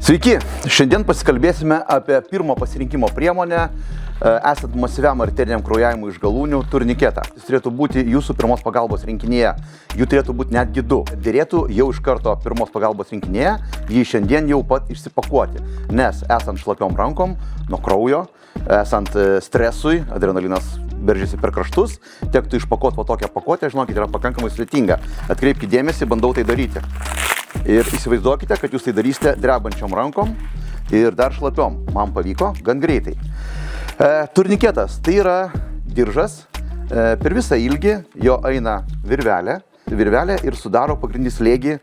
Sveiki, šiandien pasikalbėsime apie pirmo pasirinkimo priemonę esant masyviam arteriniam kraujavimui iš galūnių turniketą. Jis turėtų būti jūsų pirmos pagalbos rinkinyje, jų turėtų būti netgi 2. Dėrėtų jau iš karto pirmos pagalbos rinkinyje jį šiandien jau pat išsipakuoti, nes esant šlapiom rankom nuo kraujo, esant stresui, adrenalinas veržiasi per kraštus, tektų išpakuoti po tokią pakuotę, žinokit, yra pakankamai sudėtinga. Atkreipkite dėmesį, bandau tai daryti. Ir įsivaizduokite, kad jūs tai darysite drebančiom rankom ir dar šlapiom. Man pavyko gan greitai. Turniketas tai yra diržas, per visą ilgį jo eina virvelė ir sudaro pagrindinį slėgį,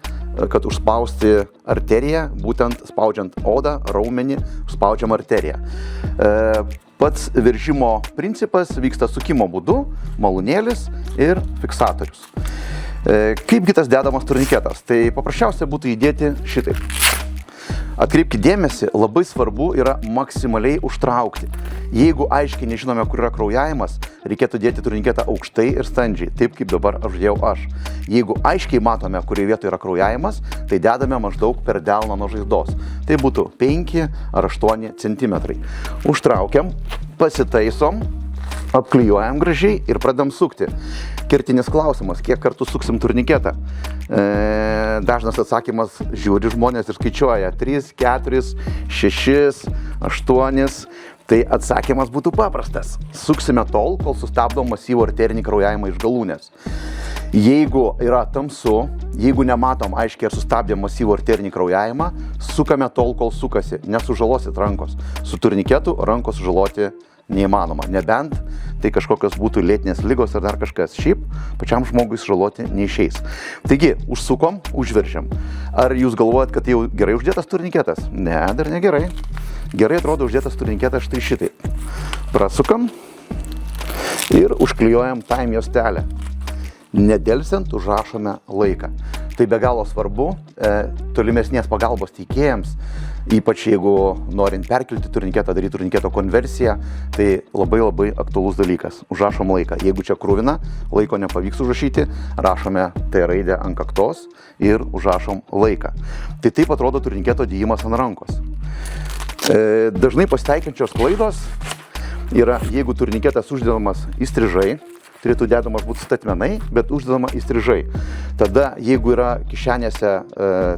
kad užspausti arteriją, būtent spaudžiant odą, raumenį, užspaudžiam arteriją. Pats veržimo principas vyksta sukimo būdu, malūnėlis ir fiksatorius. Kaipgi tas dedamas turniketas? Tai paprasčiausia būtų įdėti šitaip. Atkreipkite dėmesį, labai svarbu yra maksimaliai užtraukti. Jeigu aiškiai nežinome, kur yra kraujavimas, reikėtų dėti turniketą aukštai ir standžiai, taip kaip dabar uždėjau aš. Jeigu aiškiai matome, kurioje vietoje yra kraujavimas, tai dedame maždaug per delną nuo žaizdos. Tai būtų 5 ar 8 cm. Užtraukiam, pasitaisom, apklijuojam gražiai ir pradedam sukti. Kertinis klausimas, kiek kartų suksim turniketą? Dažnas atsakymas, žiūri žmonės ir skaičiuoja 3, 4, 6, 8. Tai atsakymas būtų paprastas. Suksime tol, kol sustabdom masyvų arterinį kraujavimą iš galūnės. Jeigu yra tamsu, jeigu nematom aiškiai ar sustabdėm masyvų arterinį kraujavimą, sukame tol, kol sukasi, nesužalosit rankos. Su turniketu rankos sužaloti neįmanoma, nebent tai kažkokios būtų lėtinės ligos ar dar kažkas. Šiaip pačiam žmogui sužaloti neišeis. Taigi, užsukom, užveržiam. Ar jūs galvojat, kad jau gerai uždėtas turniketas? Ne, dar negerai. Gerai atrodo uždėtas turniketas štai šitaip. Prasukam ir užklijuojam time juostelę. Nedelsiant užrašome laiką. Tai be galo svarbu tolimesnės pagalbos teikėjams, ypač jeigu norint perkelti turniketą, daryti turniketo konversiją, tai labai aktualus dalykas. Užrašom laiką. Jeigu čia krūvina, laiko nepavyks užrašyti, rašome T raidę ant kaktos ir užrašom laiką. Tai taip atrodo turniketo dėjimas ant rankos. Dažnai pasitaikančios klaidos yra, jeigu turniketas uždedamas įstrižai, turėtų dedamas būti statmenai, bet uždedama įstrižai. Tada, jeigu yra kišenėse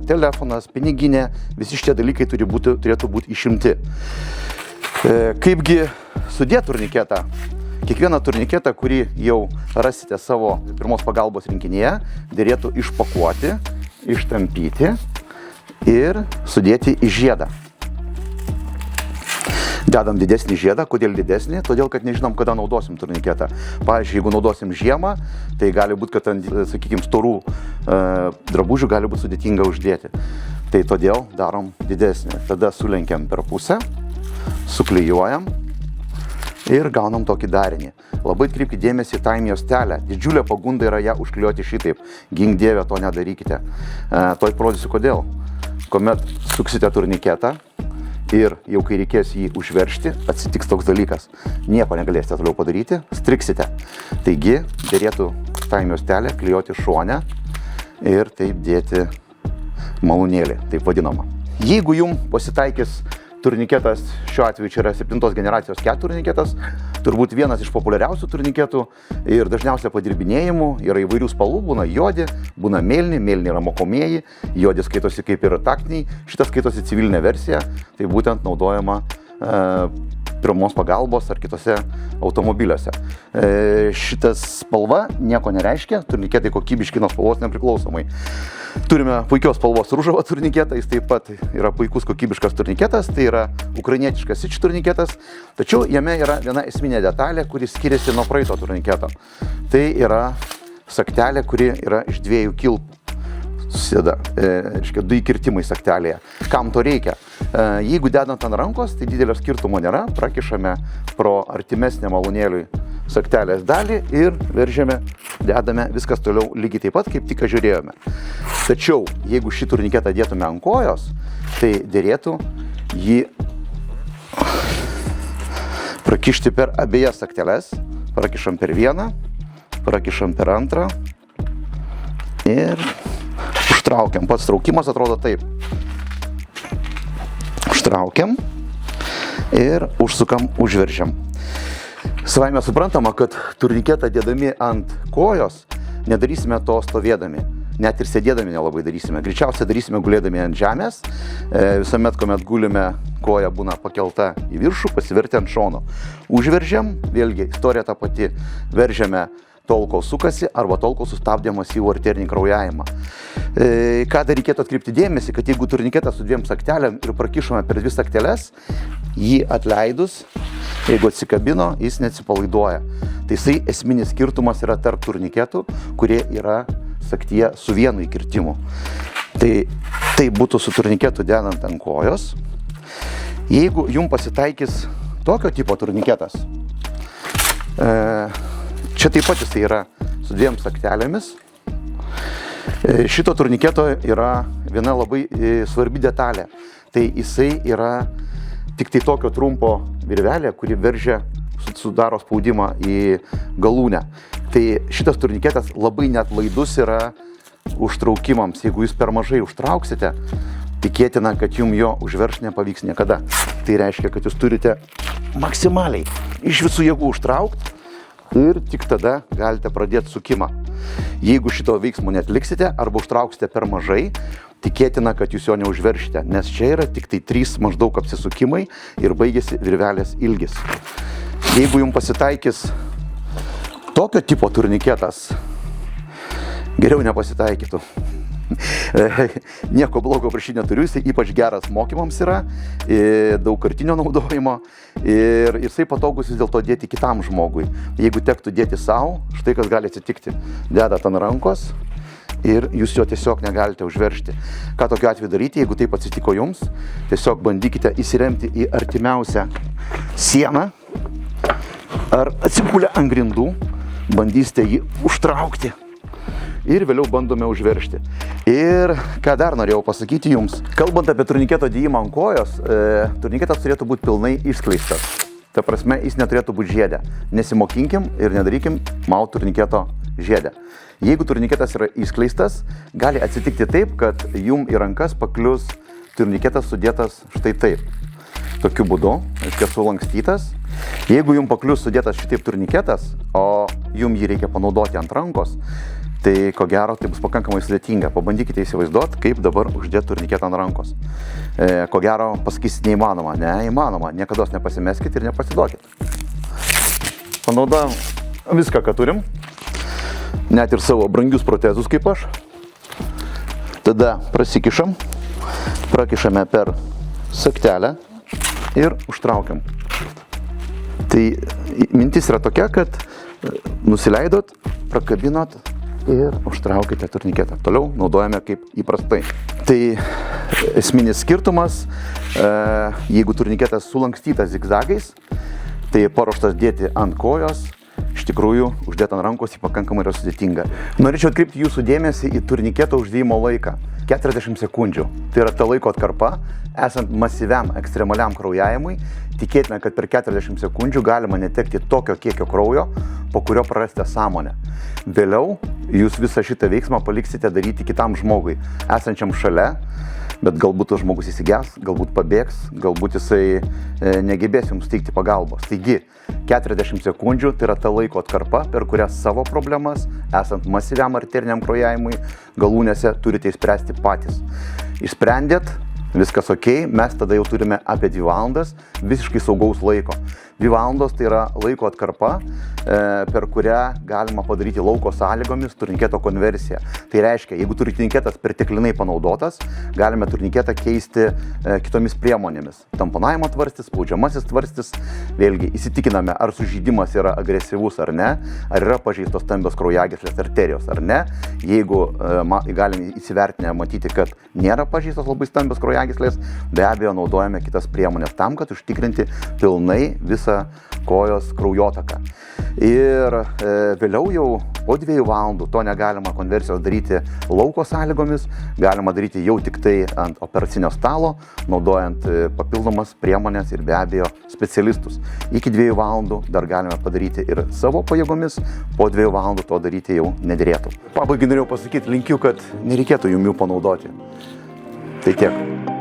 telefonas, piniginė, visi šitie dalykai turėtų būti išimti. Kaipgi sudėti turniketą? Kiekvieną turniketą, kurį jau rasite savo pirmos pagalbos rinkinyje, dėrėtų išpakuoti, ištampyti ir sudėti į žiedą. Dedam didesnį žiedą. Kodėl didesnį? Todėl, kad nežinom, kada naudosim turniketą. Pavyzdžiui, jeigu naudosim žiemą, tai gali būti, kad ant, sakykime, storų drabužių gali būti sudėtinga uždėti. Tai todėl darom didesnį. Tada sulenkiam per pusę, suklijuojam ir gaunam tokį darinį. Labai atkreipkite dėmesį į time juostelę. Didžiulė pagunda yra ją užklijuoti šitaip. Gink dieve, to nedarykite. Tuoj parodysiu kodėl. Kuomet suksite turniketą, ir jau kai reikės jį užveržti, atsitiks toks dalykas. Nieko negalėsite toliau padaryti, striksite. Taigi, dėrėtų time juostelę klijuoti šone ir taip dėti malūnėlį, taip vadinama. Jeigu jums pasitaikys turniketas, šiuo atveju čia yra 7 generacijos ket turniketas, turbūt vienas iš populiariausių turniketų ir dažniausia padirbinėjimų, yra įvairių spalvų, būna juodi, būna mėlyni yra mokomieji, juodi skaitosi kaip ir taktiniai, šitas skaitosi civilinė versija, tai būtent naudojama pirmos pagalbos ar kitose automobiliuose. Šitas spalva nieko nereiškia, turniketai kokybiški nuo spalvos nepriklausomai. Turime puikios spalvos ružavą turniketą, jis taip pat yra puikus kokybiškas turniketas, tai yra ukrainietiškas sič turniketas, tačiau jame yra viena esminė detalė, kuri skiriasi nuo praeito turniketo. Tai yra sagtelė, kuri yra iš 2 kilpų. Susideda, reiškia, 2 kirtimai sagtelėje. Kam to reikia? Jeigu dedant ant rankos, tai didelio skirtumo nėra, prakišame pro artimesnę malūnėliui sagtelės dalį ir veržiame, dedame viskas toliau lygiai taip pat, kaip tik žiūrėjome. Tačiau, jeigu šį turniketą dėtume ant kojos, tai dėrėtų jį prakišti per abiejas sagteles, prakišam per vieną, prakišam per antrą ir užtraukiam. Pats traukimas atrodo taip. užtraukiam ir užsukam, užveržiam. Savaime suprantama, kad turniketą dėdami ant kojos nedarysime to stovėdami. Net ir sėdėdami nelabai darysime. Greičiausiai darysime gulėdami ant žemės. Visuomet, kuomet gulime, koja būna pakelta į viršų, pasivertę ant šono. Užveržiam, vėlgi, istorija ta pati. Veržiame tol, kol sukasi, arba tol, kol sustabdėmas į arterinį kraujavimą. Ką dar reikėtų atkreipti dėmesį, kad jeigu turniketas su 2 sagtelėm ir prakišome per 2 sagteles, jį atleidus, jeigu atsikabino, jis neatsipalaiduoja. Tai jisai esminis skirtumas yra tarp turniketų, kurie yra sagtyje su vienu įkirtimu. Tai būtų su turniketu dedant ant kojos. Jeigu jums pasitaikys tokio tipo turniketas, čia taip pat jisai yra su 2 sagtelėmis. Šito turniketo yra viena labai svarbi detalė. Tai jisai yra tik tai tokio trumpo virvelė, kuri veržia, sudaro spaudimą į galūnę. Tai šitas turniketas labai neatlaidus yra užtraukimams. Jeigu jūs per mažai užtrauksite, tikėtina, kad jums jo užverš nepavyks niekada. Tai reiškia, kad jūs turite maksimaliai iš visų jėgų užtraukti ir tik tada galite pradėti sukimą. Jeigu šito veiksmo netliksite arba užtrauksite per mažai, tikėtina, kad jūs jo neužveršite, nes čia yra tik tai 3 maždaug apsisukimai ir baigėsi virvelės ilgis. Jeigu jums pasitaikys tokio tipo turniketas, geriau nepasitaikytų. Nieko blogo prieš jį neturiu, jisai ypač geras mokymams yra, daugkartinio naudojimo ir jisai patogus vis dėlto dėti kitam žmogui. Jeigu tektų dėti savo, štai kas gali atsitikti. Dedat ant rankos ir jūs jo tiesiog negalite užveršti. Ką tokiu atveju daryti, jeigu taip atsitiko jums, tiesiog bandykite įsiremti į artimiausią sieną ar atsigulę ant grindų, bandysite jį užtraukti. Ir vėliau bandome užveršti. Ir ką dar norėjau pasakyti jums. Kalbant apie turniketo dėjimą ant kojos, turniketas turėtų būti pilnai išskleistas. Ta prasme, jis neturėtų būti žiedė. Nesimokinkim ir nedarykim maut turniketo žiedę. Jeigu turniketas yra išskleistas, gali atsitikti taip, kad jum į rankas paklius turniketas sudėtas štai taip. Tokiu būdu, reiškia sulankstytas. Jeigu jum paklius sudėtas šitaip turniketas, o jum jį reikia panaudoti ant rankos, tai ko gero tai bus pakankamai sudėtinga. Pabandykite įsivaizduoti, kaip dabar uždėti turniketą ant rankos. Ko gero pasakysit neįmanoma. Neįmanoma. Niekados nepasimeskit ir nepasiduokit. Panaudojam viską, ką turim. Net ir savo brangius protezus kaip aš. Tada prasikišam, prakišame per sagtelę ir užtraukiam. Tai mintis yra tokia, kad nusileidot, prakabinot ir užtraukite turniketą. Toliau naudojame kaip įprastai. Tai esminis skirtumas, jeigu turniketas sulankstytas zigzagais, tai paruoštas dėti ant kojos, iš tikrųjų uždėti ant rankos jį pakankamai yra sudėtinga. Norėčiau atkreipti jūsų dėmesį į turniketo uždėjimo laiką. 40 sekundžių. Tai yra ta laiko atkarpa, esant masyviam ekstremaliam kraujavimui, tikėtina, kad per 40 sekundžių galima netekti tokio kiekio kraujo, po kurio prarasite sąmonę. Vėliau jūs visą šitą veiksmą paliksite daryti kitam žmogui, esančiam šalia, bet galbūt tas žmogus įsiges, galbūt pabėgs, galbūt jisai negebės jums teikti pagalbos. Taigi, 40 sekundžių tai yra ta laiko atkarpa, per kurią savo problemas, esant masyviam arteriniam kraujavimui, galūnėse turite išspręsti patys. Išsprendėt, viskas ok, mes tada jau turime apie 2 valandas visiškai saugaus laiko. 2 valandos tai yra laiko atkarpa, per kurią galima padaryti lauko sąlygomis turniketo konversiją. Tai reiškia, jeigu turniketas perteklinai panaudotas, galime turniketą keisti kitomis priemonėmis. Tamponavimo tvarstis, spaudžiamasis tvarstis, vėlgi įsitikiname, ar sužeidimas yra agresyvus ar ne, ar yra pažeistos stambios kraujagyslės arterijos ar ne. Jeigu galime įsivertinę matyti, kad nėra pažeistos labai stambios kraujagyslės, be abejo naudojame kitas priemonės tam, kad užtikrinti pilnai visą kojos kraujotaką. Ir vėliau jau po 2 valandų to negalima konversijos daryti lauko sąlygomis, galima daryti jau tik tai ant operacinio stalo, naudojant papildomas priemonės ir be abejo specialistus. Iki 2 valandų dar galime padaryti ir savo pajėgomis, po 2 valandų to daryti jau nederėtų. Pabaigai norėjau pasakyti, linkiu, kad nereikėtų jum jų panaudoti. Tai tiek.